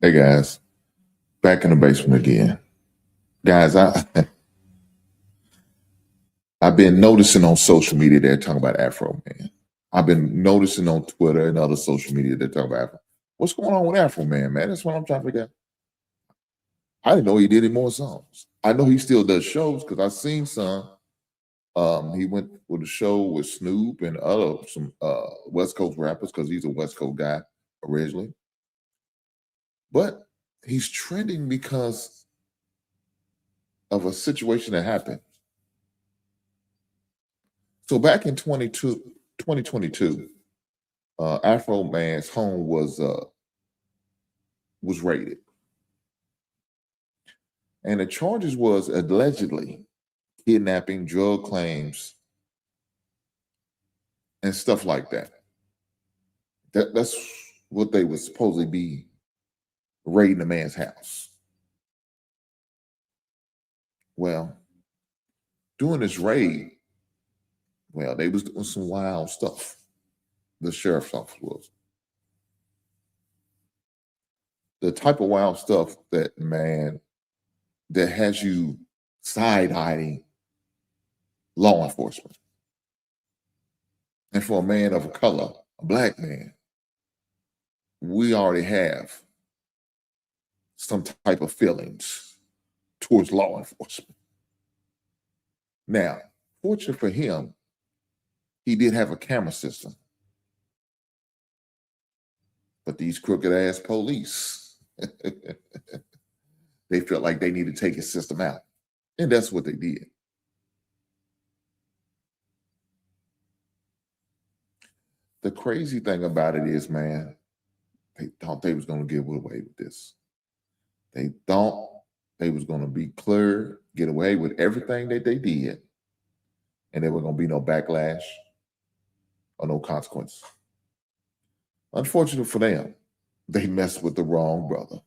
Hey guys, back in the basement again. Guys, I've been noticing on social media they're talking about Afroman. I've been noticing on Twitter and other social media they're talking about Afro. What's going on with Afroman, man? That's what I'm trying to figure out. I didn't know he did any more songs. I know he still does shows because I've seen some. He went with a show with Snoop and some West Coast rappers because he's a West Coast guy originally. But he's trending because of a situation that happened. So back in 2022, Afroman's home was raided, and the charges was allegedly kidnapping, drug claims, and stuff like that. That's what they would supposedly be raiding the man's house. Well, during this raid, they was doing some wild stuff. The sheriff's office was. The type of wild stuff that has you side-eyeing law enforcement. And for a man of color, a black man, we already have some type of feelings towards law enforcement. Now, fortunately for him, he did have a camera system. But these crooked ass police, they felt like they needed to take his system out. And that's what they did. The crazy thing about it is, man, they thought they was going to get away with this. They thought they was going to be clear, get away with everything that they did, and there was going to be no backlash or no consequences. Unfortunate for them, they messed with the wrong brother.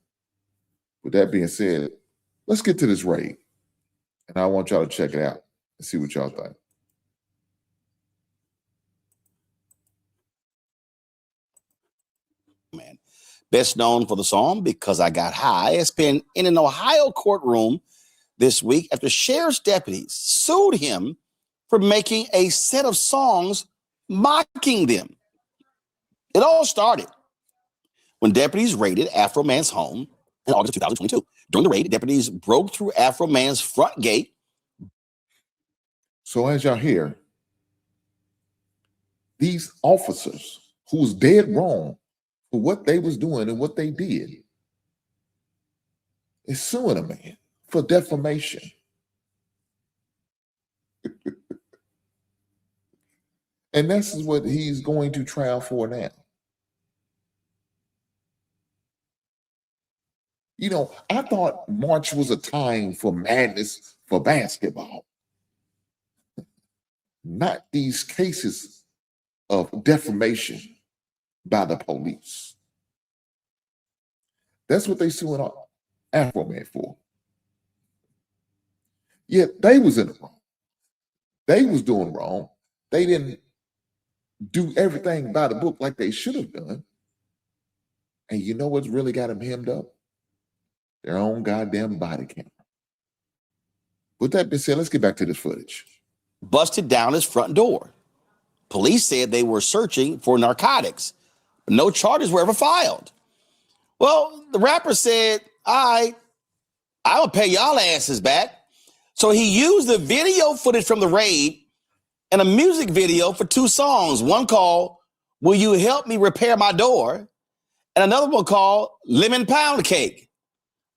With that being said, let's get to this raid. And I want y'all to check it out and see what y'all think. Man, best known for the song Because I Got High, has been in an Ohio courtroom this week after sheriff's deputies sued him for making a set of songs mocking them. It all started when deputies raided Afroman's home in August of 2022. During the raid, deputies broke through Afroman's front gate. So as y'all hear, these officers who was dead wrong for what they was doing and what they did is suing a man for defamation. And this is what he's going to trial for now. You know, I thought March was a time for madness for basketball, not these cases of defamation by the police. That's what they suing Afroman for. Yet they was in the wrong. They was doing wrong. They didn't do everything by the book like they should have done. And you know what's really got them hemmed up? Their own goddamn body camera. With that being said, let's get back to this footage. Busted down his front door. Police said they were searching for narcotics, but no charges were ever filed. Well, the rapper said, I will pay y'all asses back. So he used the video footage from the raid and a music video for two songs. One called Will You Help Me Repair My Door? And another one called Lemon Pound Cake,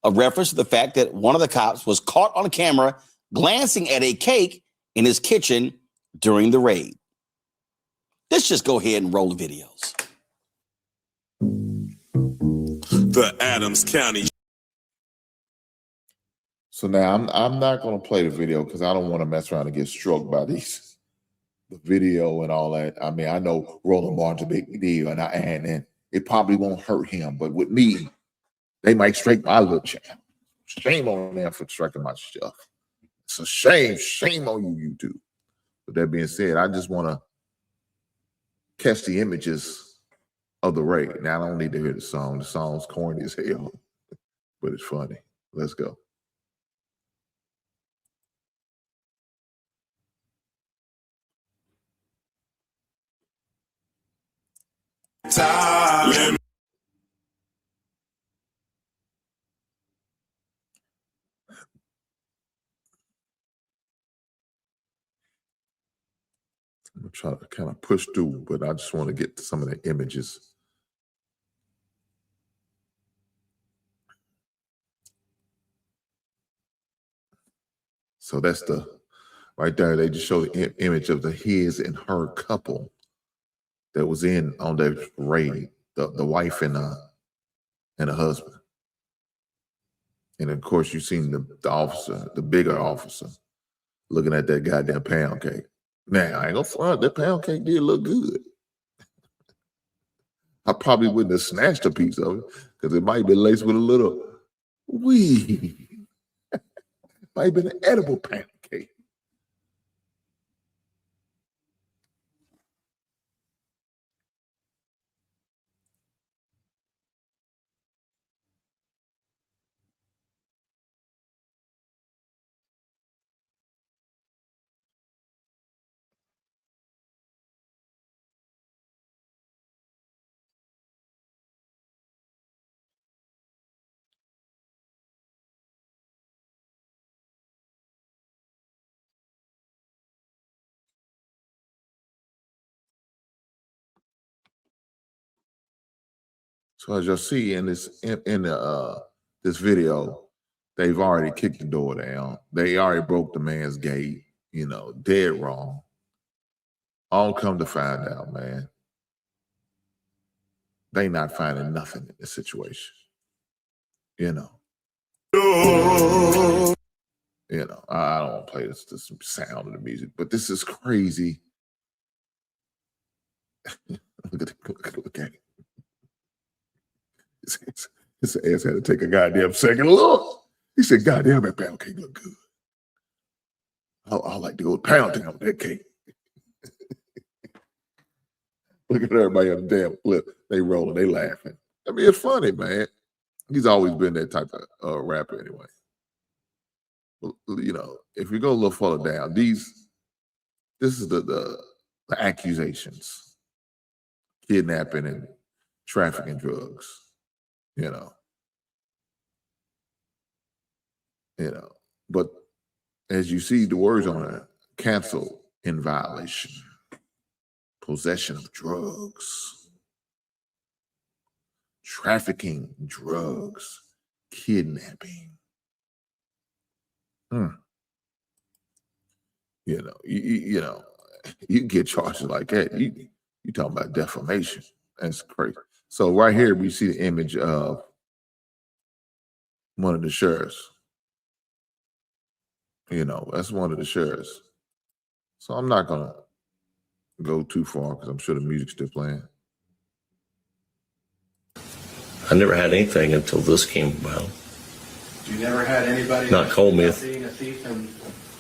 a reference to the fact that one of the cops was caught on camera glancing at a cake in his kitchen during the raid. Let's just go ahead and roll the videos. The Adams County. So now I'm not going to play the video because I don't want to mess around and get struck by the video and all that. I mean, I know Roland Martin's a big deal, and it probably won't hurt him. But with me, they might strike my little channel. Shame on them for striking my stuff. It's a shame. Shame on you, YouTube. With that being said, I just want to catch the images of the raid. Now I don't need to hear the song. The song's corny as hell, but it's funny. Let's go. Time. I'm trying to kind of push through, but I just want to get to some of the images. So that's the right there. They just show the image of the his and her couple that was in on that raid, the wife and the husband. And of course, you've seen the officer, the bigger officer, looking at that goddamn pound cake. Now, I ain't gonna front, that pound cake did look good. I probably wouldn't have snatched a piece of it because it might be laced with a little weed. Might have been an edible pound cake. So as you'll see in this this video, they've already kicked the door down. They already broke the man's gate, you know, dead wrong. All come to find out, man, they not finding nothing in this situation. You know. You know, I don't want to play this sound of the music, but this is crazy. look at it. His ass had to take a goddamn second look. He said, "Goddamn, that pound cake look good. I like to go pound town with that cake." Look at everybody on the damn clip. They rolling, they laughing. I mean, it's funny, man. He's always been that type of rapper anyway. You know, if you go a little further down, this is the accusations, kidnapping and trafficking drugs. You know, but as you see, the words on it: cancel in violation, possession of drugs, trafficking drugs, kidnapping. You know, you get charges like that. You talking about defamation? That's crazy. So right here we see the image of one of the sheriffs. You know, that's one of the sheriffs. So I'm not gonna go too far because I'm sure the music's still playing. I never had anything until this came about. You never had anybody Not called me. being a thief, and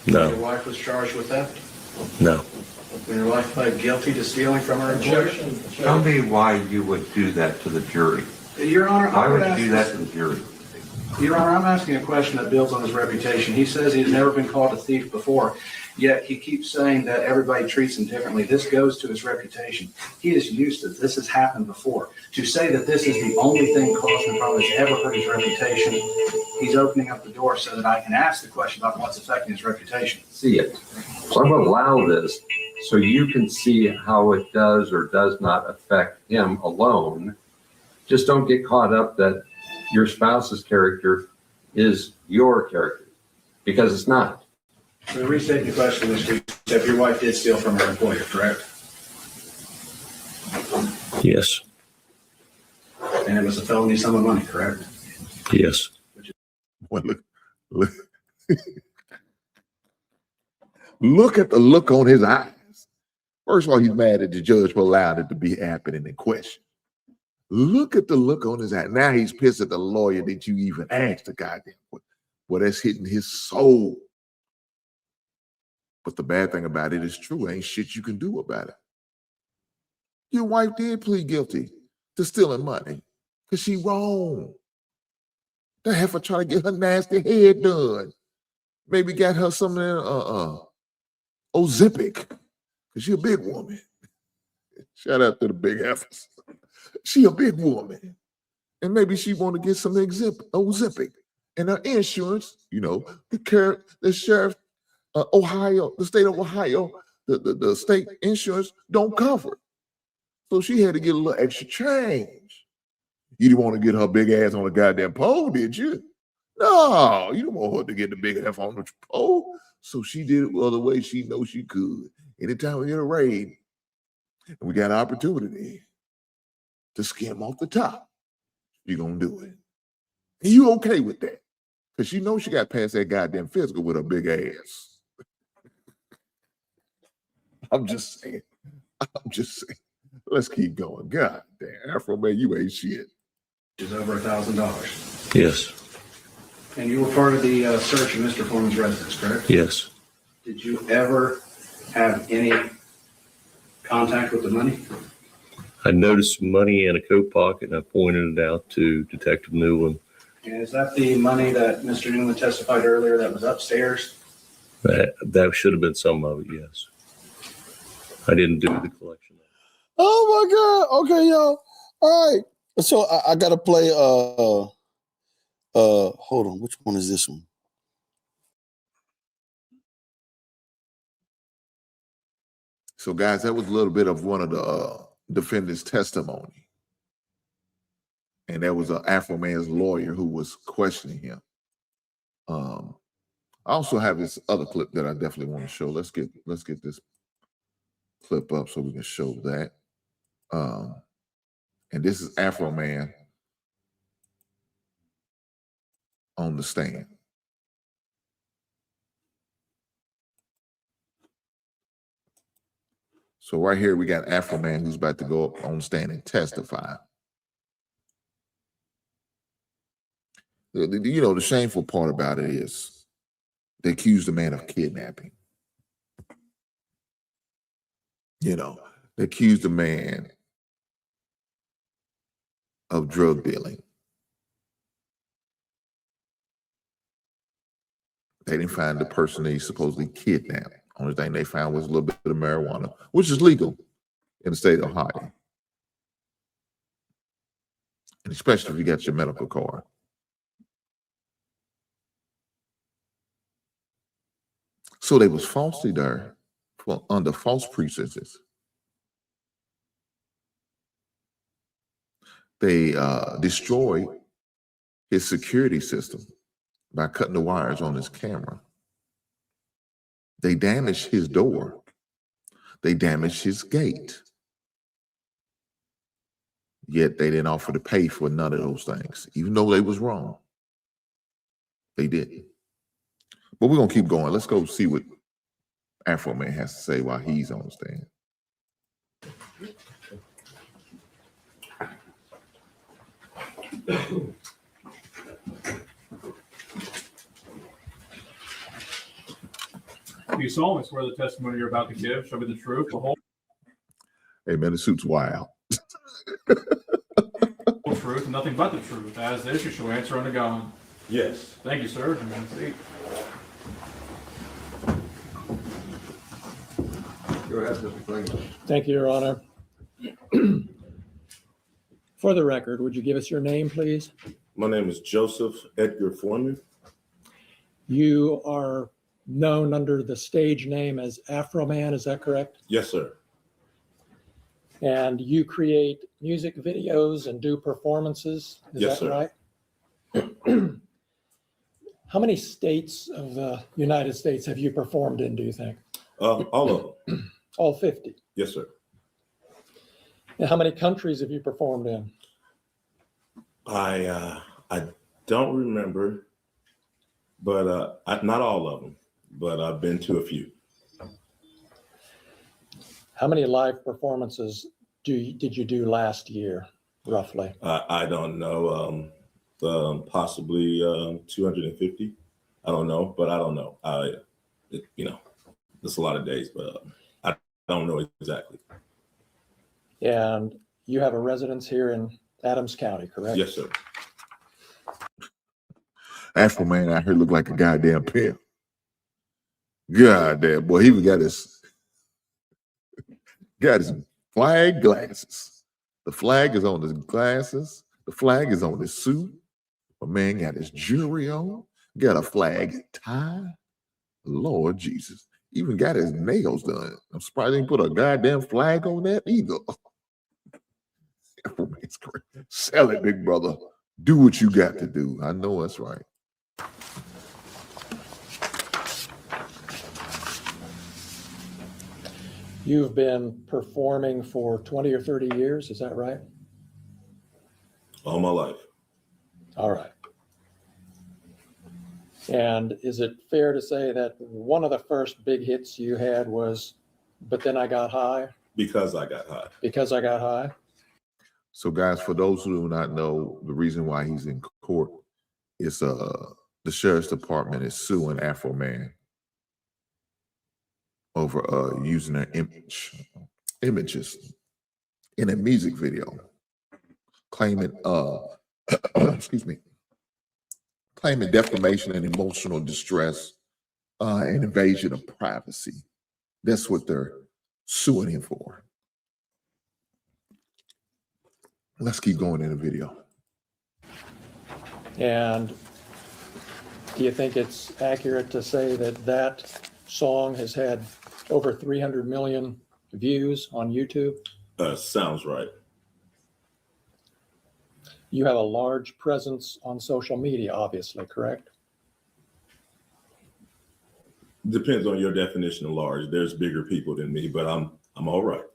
No. your wife was charged with theft? No. When your wife pled guilty to stealing from her employer? Tell me why you would do that to the jury. Your Honor, Why I would would you ask, do that to the jury? Your Honor, I'm asking a question that builds on his reputation. He says he's never been called a thief before, yet he keeps saying that everybody treats him differently. This goes to his reputation. He is used to this. Has happened before. To say that this is the only thing causing the problem that's ever hurt his reputation, he's opening up the door so that I can ask the question about what's affecting his reputation. See it. So I'm going to allow this so you can see how it does or does not affect him alone. Just don't get caught up that your spouse's character is your character, because it's not. So to restate the question, Mr. Chief, your wife did steal from her employer, correct? Yes. And it was a felony sum of money, correct? Yes. Well, look at the look on his eyes. First of all, he's mad at the judge for allowing it to be happening in question. Look at the look on his eye. Now he's pissed at the lawyer that you even asked the goddamn question. Well, that's hitting his soul. But the bad thing about it is true. Ain't shit you can do about it. Your wife did plead guilty to stealing money because she wrong. That heifer trying to get her nasty head done. Maybe got her something Ozempic because she a big woman. Shout out to the big heifers. She a big woman. And maybe she want to get some Ozempic. And her insurance, the sheriff, Ohio, the state of Ohio, the state insurance don't cover. So she had to get a little extra change. You didn't want to get her big ass on the goddamn pole, did you? No, you don't want her to get the big ass on the pole. So she did it the way she knows she could. Anytime we get a raid, and we got an opportunity to skim off the top, you're going to do it. And you okay with that? Because you know she got past that goddamn physical with her big ass. I'm just saying. Let's keep going. God damn, Afroman, you ain't shit. Is over $1,000. Yes. And you were part of the search of Mr. Foreman's residence, correct? Yes. Did you ever have any contact with the money? I noticed money in a coat pocket and I pointed it out to Detective Newland. And is that the money that Mr. Newland testified earlier that was upstairs? That should have been some of it, yes. I didn't do the collection. Oh my God. Okay, y'all. All right. So I gotta play hold on, which one is this one? So guys, that was a little bit of one of the defendant's testimony. And that was an Afroman's lawyer who was questioning him. I also have this other clip that I definitely want to show. Let's get this clip up so we can show that. And this is Afroman on the stand. So right here we got Afroman who's about to go up on stand and testify. The shameful part about it is they accused the man of kidnapping. They accused the man of drug dealing. They didn't find the person they supposedly kidnapped. Only thing they found was a little bit of marijuana, which is legal in the state of Ohio. And especially if you got your medical card. So they was falsely there under false pretenses. They destroyed his security system by cutting the wires on his camera. They damaged his door. They damaged his gate. Yet they didn't offer to pay for none of those things, even though they was wrong. They didn't. But we're going to keep going. Let's go see what Afroman has to say while he's on the stand. Do you solemnly swear the testimony you're about to give shall be the truth, the whole Hey, man, the suit's wild. truth, and nothing but the truth? As this, you shall answer unto God. Yes. Thank you, sir. You may proceed. Go ahead, Mr. Clinton. Thank you, Your Honor. For the record, would you give us your name, please? My name is Joseph Edgar Foreman. You are known under the stage name as Afroman, is that correct? Yes, sir. And you create music videos and do performances, is Yes, that sir. right? How many states of the United States have you performed in, do you think? All of them. All 50. Yes, sir. And how many countries have you performed in? I don't remember, but not all of them, but I've been to a few. How many live performances did you do last year, roughly? I don't know. Possibly 250. I don't know, but I don't know. It's a lot of days, but I don't know exactly. And you have a residence here in Adams County, correct? Yes, sir. Afroman out here look like a goddamn pimp. Goddamn, boy, he even got his flag glasses. The flag is on his glasses. The flag is on his suit. My man got his jewelry on. Got a flag tie. Lord Jesus. Even got his nails done. I'm surprised they didn't put a goddamn flag on that either. Afroman's great. Sell it, big brother. Do what you got to do. I know that's right. You've been performing for 20 or 30 years, is that right? All my life. All right. And is it fair to say that one of the first big hits you had was But Then I Got High? Because I got high. Because I Got High? So, guys, for those who do not know, the reason why he's in court is the sheriff's department is suing Afroman over using their images in a music video, claiming excuse me, claiming defamation and emotional distress and invasion of privacy. That's what they're suing him for. Let's keep going in the video. And do you think it's accurate to say that that song has had over 300 million views on YouTube? Sounds right. You have a large presence on social media, obviously, correct? Depends on your definition of large. There's bigger people than me, but I'm all right.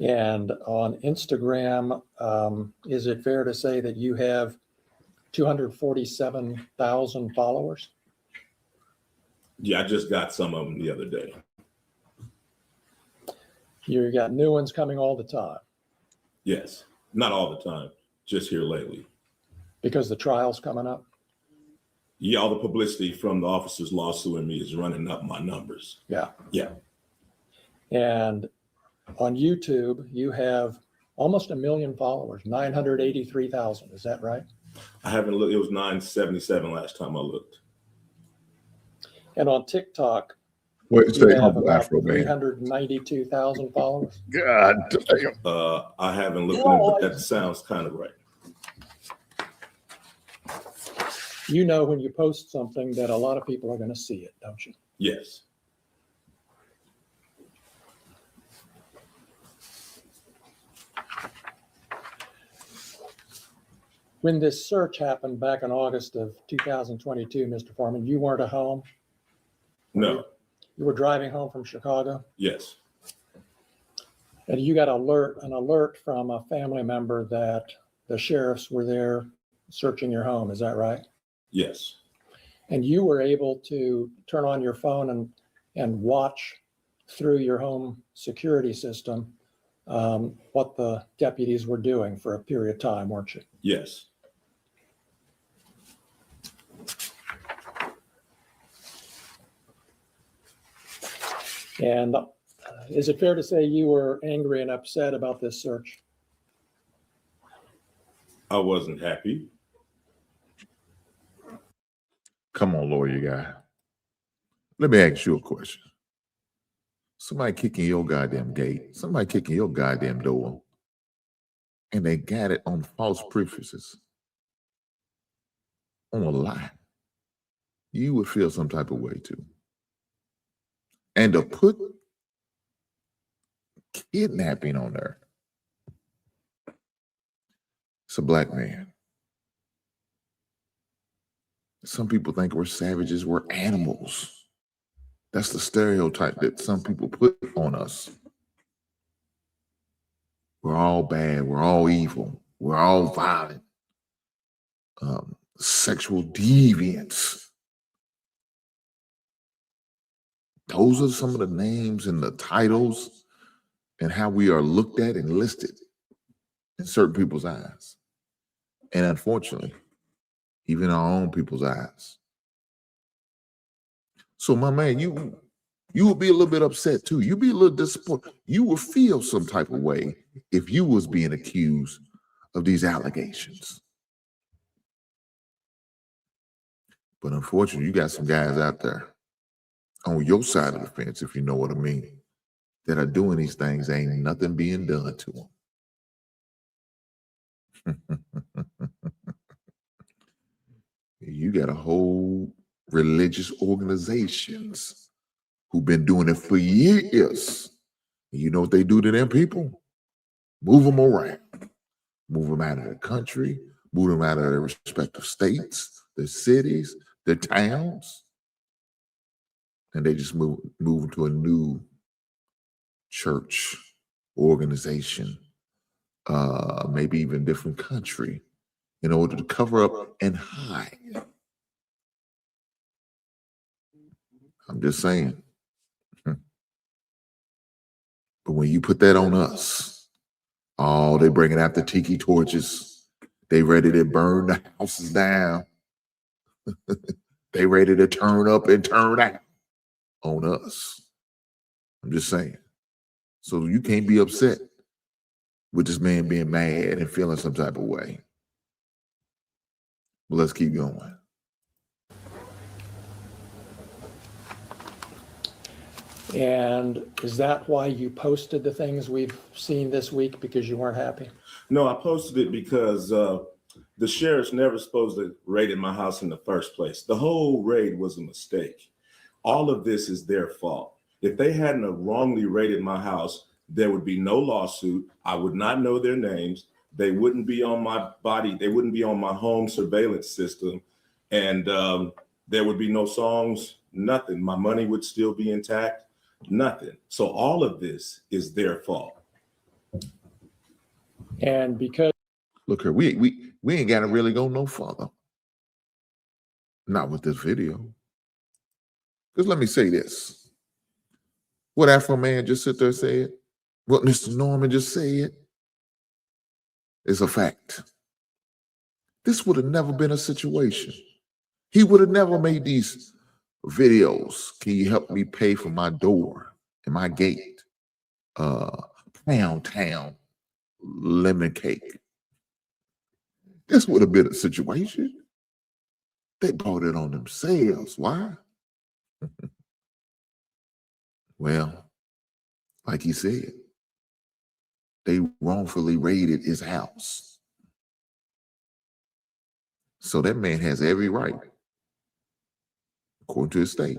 And on Instagram, is it fair to say that you have 247,000 followers? Yeah, I just got some of them the other day. You got new ones coming all the time Yes, not all the time, just here lately. because the trial's coming up. Yeah, all the publicity from the officers lawsuing me is running up my numbers. Yeah. Yeah. And on YouTube, you have almost 1 million followers, 983,000. Is that right? I haven't looked. It was 977 last time I looked. And on TikTok, Wait, you say have humble about Afroman. 392,000 followers. God damn. I haven't looked at it, but that sounds kind of right. You know when you post something that a lot of people are going to see it, don't you? Yes. When this search happened back in August of 2022, Mr. Foreman, you weren't at home? No. You were driving home from Chicago? Yes. And you got an alert from a family member that the sheriffs were there searching your home. Is that right? Yes. And you were able to turn on your phone and watch through your home security system what the deputies were doing for a period of time, weren't you? Yes. And is it fair to say you were angry and upset about this search? I wasn't happy. Come on, lawyer guy. Let me ask you a question. Somebody kicking your goddamn gate, somebody kicking your goddamn door, and they got it on false prefaces, on a lie. You would feel some type of way too. And to put kidnapping on there, it's a black man. Some people think we're savages, we're animals. That's the stereotype that some people put on us. We're all bad, we're all evil, we're all violent, sexual deviants. Those are some of the names and the titles and how we are looked at and listed in certain people's eyes. And unfortunately, even our own people's eyes. So my man, You would be a little bit upset too. You'd be a little disappointed. You would feel some type of way if you was being accused of these allegations. But unfortunately, you got some guys out there on your side of the fence, if you know what I mean, that are doing these things. Ain't nothing being done to them. You got a whole religious organizations who've been doing it for years. You know what they do to them people? Move them around. Move them out of the country, move them out of their respective states, their cities, their towns. And they just move to a new church, organization, maybe even different country in order to cover up and hide. I'm just saying. But when you put that on us, oh, they bringing out the tiki torches. They ready to burn the houses down. They ready to turn up and turn out on us. I'm just saying. So you can't be upset with this man being mad and feeling some type of way. But let's keep going. And is that why you posted the things we've seen this week, because you weren't happy? No, I posted it because the sheriff's never supposed to raid my house in the first place. The whole raid was a mistake. All of this is their fault. If they hadn't wrongly raided my house, there would be no lawsuit. I would not know their names. They wouldn't be on my body. They wouldn't be on my home surveillance system. And there would be no songs, nothing. My money would still be intact, nothing. So all of this is their fault. And because Look here, we ain't gotta really go no further. Not with this video. Because let me say this. What Afroman just sit there and said, what Mr. Norman just said, is a fact. This would have never been a situation. He would have never made these videos. Can you help me pay for my door and my gate? Pound Town lemon cake. This would have been a situation. They brought it on themselves. Why? Well, like he said, they wrongfully raided his house. So that man has every right, according to his state,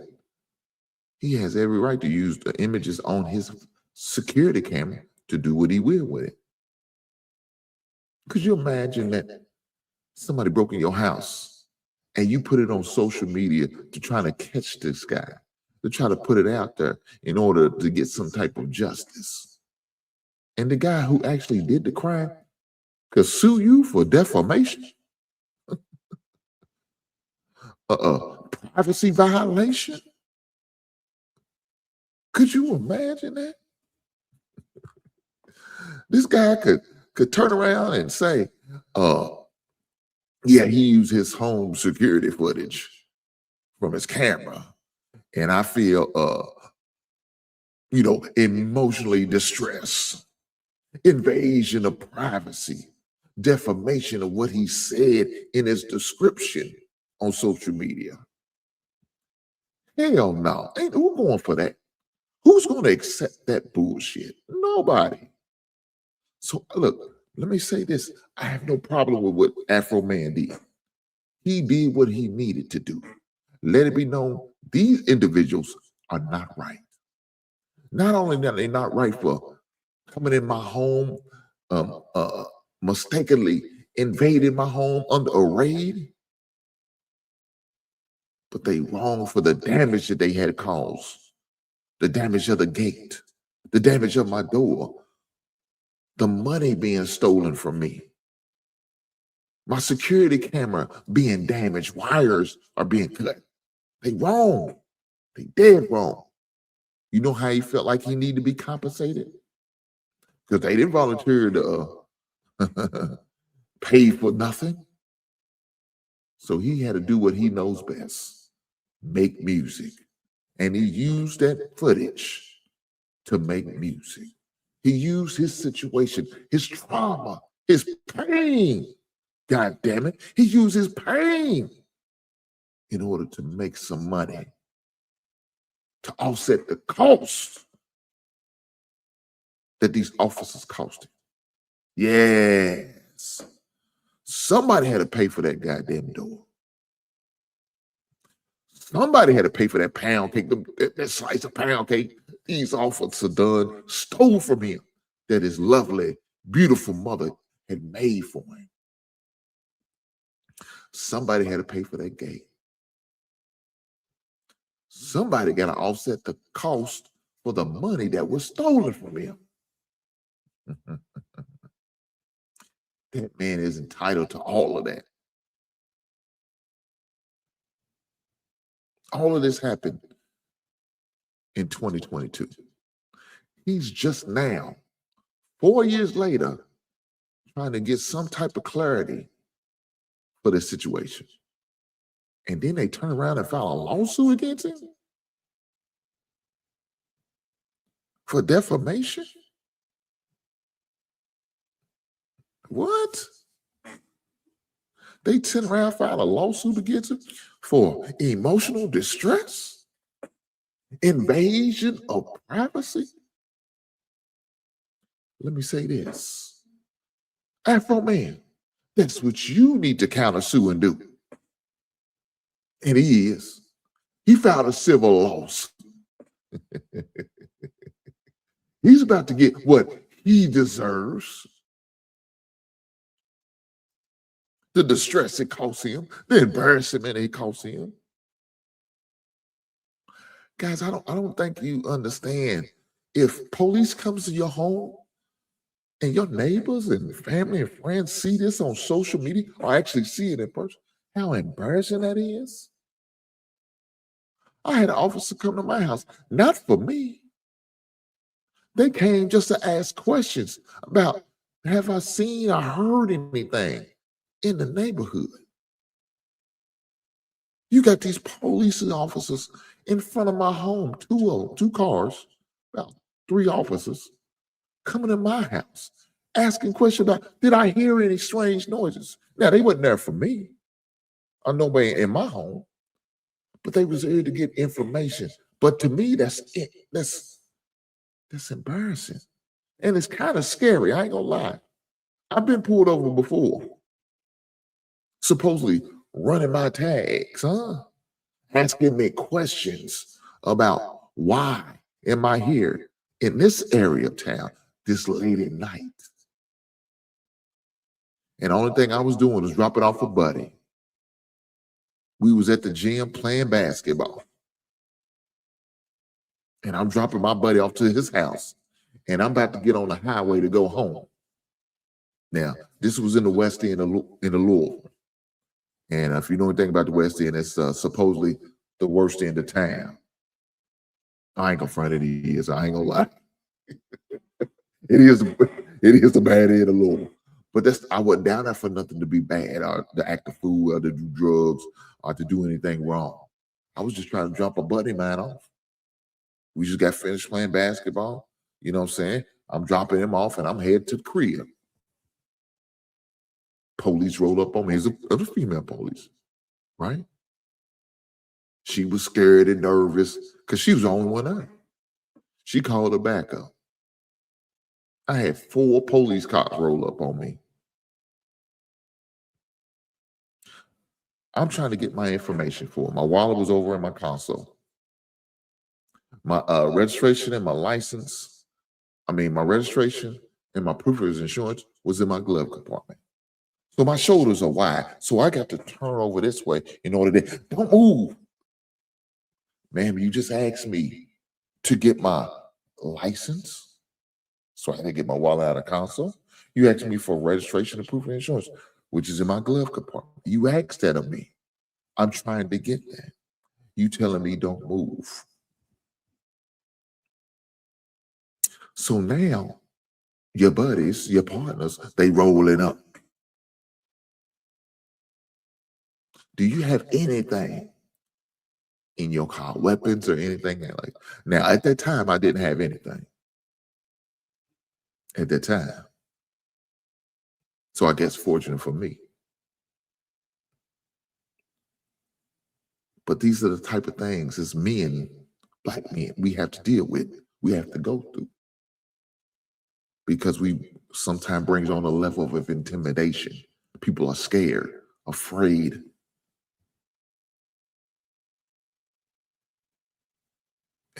he has every right to use the images on his security camera to do what he will with it. Could you imagine that somebody broke in your house and you put it on social media to try to catch this guy, to try to put it out there in order to get some type of justice? And the guy who actually did the crime could sue you for defamation, privacy violation. Could you imagine that? This guy could turn around and say, yeah, he used his home security footage from his camera, and I feel emotionally distressed, invasion of privacy, defamation of what he said in his description on social media. Hell no. Ain't who going for that? Who's going to accept that bullshit? Nobody. So look, let me say this. I have no problem with what Afroman did. He did what he needed to do. Let it be known, these individuals are not right. Not only that they're not right for coming in my home, mistakenly invading my home under a raid, but they wrong for the damage that they had caused. The damage of the gate, the damage of my door, the money being stolen from me, my security camera being damaged, wires are being cut. They wrong. They dead wrong. You know how he felt like he needed to be compensated? Because they didn't volunteer to pay for nothing. So he had to do what he knows best, make music. And he used that footage to make music. He used his situation, his trauma, his pain. God damn it. He used his pain in order to make some money to offset the cost that these officers cost him. Yes. Somebody had to pay for that goddamn door. Somebody had to pay for that pound cake, that slice of pound cake these officers done stole from him that his lovely, beautiful mother had made for him. Somebody had to pay for that gate. Somebody got to offset the cost for the money that was stolen from him. That man is entitled to all of that. All of this happened in 2022. He's just now, 4 years later, trying to get some type of clarity for this situation. And then they turn around and file a lawsuit against him for defamation? What? They turn around and file a lawsuit against him for emotional distress, invasion of privacy. Let me say this. Afroman, that's what you need to countersue and do. And he is. He filed a civil lawsuit. He's about to get what he deserves. The distress it costs him, the embarrassment it costs him. Guys, I don't think you understand. If police comes to your home and your neighbors and family and friends see this on social media or actually see it in person, how embarrassing that is. I had an officer come to my house, not for me. They came just to ask questions about, have I seen or heard anything in the neighborhood? You got these police officers in front of my home, two cars, about 3 officers coming to my house, asking questions about, did I hear any strange noises? Now, they wasn't there for me or nobody in my home, but they was here to get information. But to me, that's it. That's embarrassing. And it's kind of scary, I ain't gonna lie. I've been pulled over before, supposedly running my tags, asking me questions about why am I here in this area of town this late at night. And the only thing I was doing was dropping off a buddy. We was at the gym playing basketball. And I'm dropping my buddy off to his house. And I'm about to get on the highway to go home. Now, this was in the West End in the Louisville. And if you know anything about the West End, it's supposedly the worst end of town. I ain't gonna front it is. I ain't gonna lie. It is the bad end of Louisville. But I wasn't down there for nothing to be bad or to act a fool or to do drugs or to do anything wrong. I was just trying to drop a buddy of mine off. We just got finished playing basketball. You know what I'm saying? I'm dropping him off and I'm headed to the crib. Police roll up on me. It was a female police, right? She was scared and nervous because she was the only one there. She called her back up. I had 4 police cops roll up on me. I'm trying to get my information for her. My wallet was over in my console. My registration and my license, my registration and my proof of insurance was in my glove compartment. So my shoulders are wide. So I got to turn over this way in order to, don't move. Ma'am, you just asked me to get my license. So I had to get my wallet out of console. You asked me for registration and proof of insurance, which is in my glove compartment. You asked that of me. I'm trying to get that. You telling me don't move. So now your buddies, your partners, they rolling up. Do you have anything in your car, weapons or anything like. Now, at that time, I didn't have anything. At that time, so I guess fortunate for me. But these are the type of things as men, black men, we have to deal with. We have to go through because we sometimes brings on a level of intimidation. People are scared, afraid.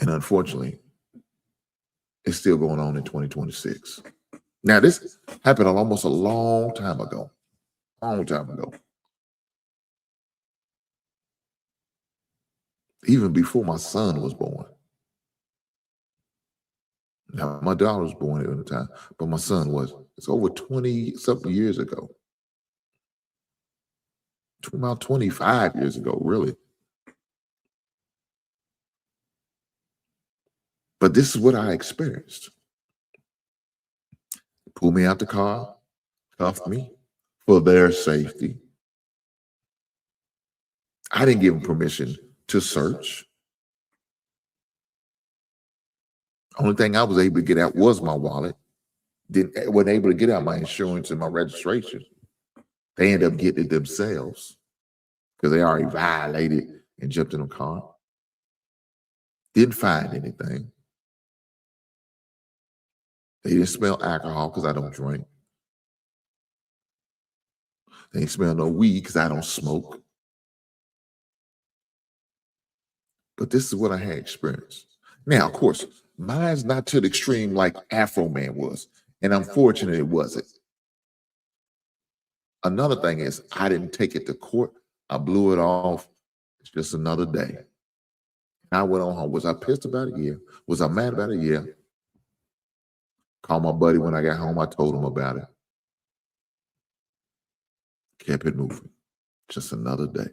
And unfortunately, it's still going on in 2026. Now, this happened almost a long time ago. Even before my son was born. Now, my daughter was born at the time, but my son was. It's over 20-something years ago. About 25 years ago, really. But this is what I experienced. Pulled me out the car, cuffed me for their safety. I didn't give them permission to search. Only thing I was able to get out was my wallet. Wasn't able to get out my insurance and my registration. They ended up getting it themselves because they already violated and jumped in the car. Didn't find anything. They didn't smell alcohol because I don't drink. They didn't smell no weed because I don't smoke. But this is what I had experienced. Now, of course, mine's not to the extreme like Afroman was, and unfortunately it wasn't. Another thing is I didn't take it to court. I blew it off. It's just another day. I went on home. Was I pissed about it? Yeah. Was I mad about it? Yeah. Called my buddy when I got home. I told him about it. Kept it moving. Just another day.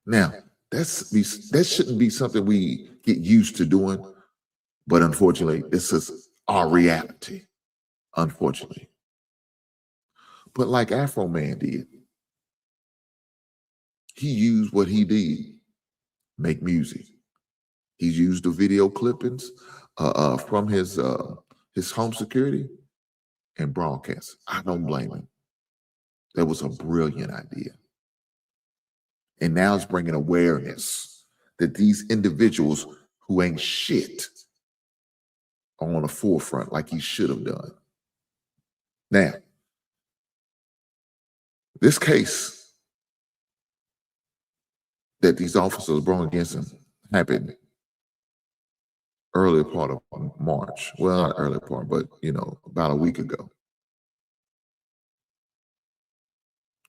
Now, that shouldn't be something we get used to doing, but unfortunately, this is our reality, unfortunately. But like Afroman did, he used what he did, make music. He's used the video clippings from his home security and broadcast. I don't blame him. That was a brilliant idea. And now it's bringing awareness that these individuals who ain't shit are on the forefront like he should have done. Now, this case that these officers brought against him happened earlier part of March. Well, not early part, but about a week ago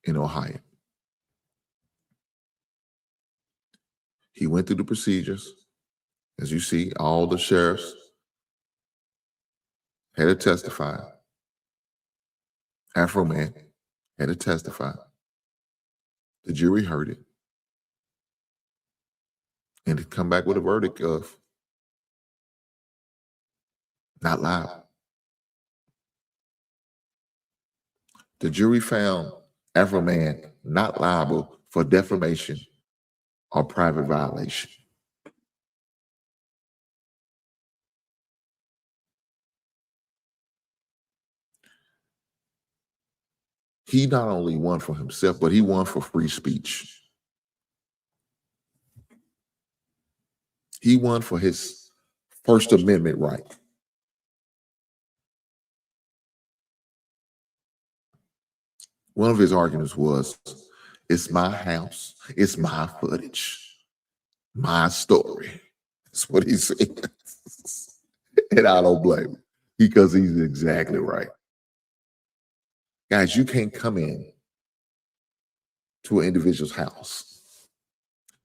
in Ohio. He went through the procedures. As you see, all the sheriffs had to testify. Afroman had to testify. The jury heard it. And to come back with a verdict of not liable. The jury found Afroman not liable for defamation or private violation. He not only won for himself, but he won for free speech. He won for his First Amendment right. One of his arguments was, it's my house, it's my footage, my story. That's what he said. And I don't blame him because he's exactly right. Guys, you can't come in to an individual's house.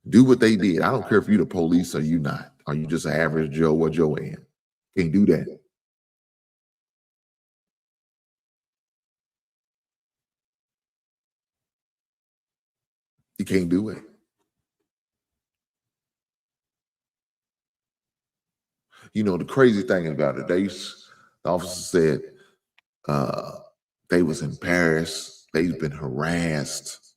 Do what they did. I don't care if you're the police or you not. Or you just an average Joe or Joanne. Can't do that. You can't do it. The crazy thing about it, the officer said they was embarrassed. They've been harassed.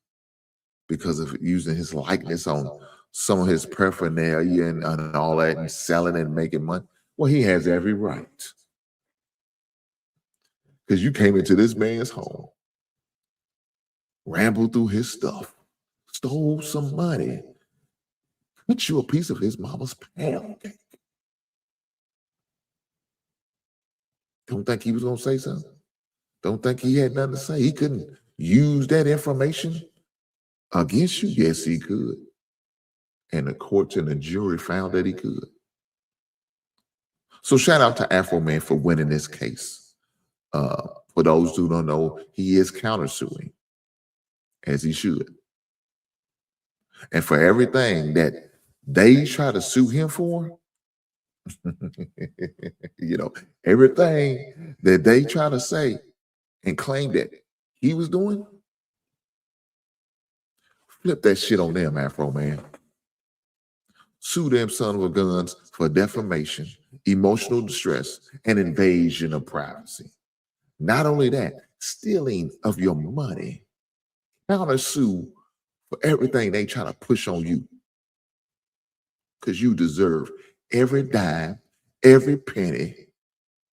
because of using his likeness on some of his paraphernalia and all that and selling and making money. Well, he has every right. Because you came into this man's home, rambled through his stuff, stole some money, put you a piece of his mama's pound cake. Don't think he was going to say something? Don't think he had nothing to say? He couldn't use that information against you? Yes, he could. And the courts and the jury found that he could. So shout out to Afroman for winning this case. For those who don't know, he is countersuing, as he should. And for everything that they try to sue him for, you know, everything that they try to say and claim that he was doing, flip that shit on them, Afroman. Sue them son of a guns for defamation, emotional distress, and invasion of privacy. Not only that, stealing of your money. Countersue for everything they try to push on you. Because you deserve every dime, every penny,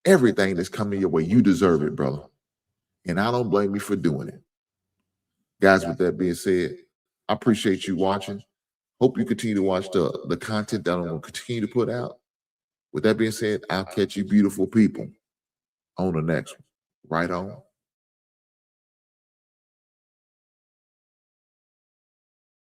everything that's coming your way. You deserve it, brother. And I don't blame you for doing it. Guys, with that being said, I appreciate you watching. Hope you continue to watch the content that I'm going to continue to put out. With that being said, I'll catch you beautiful people on the next one. Right on.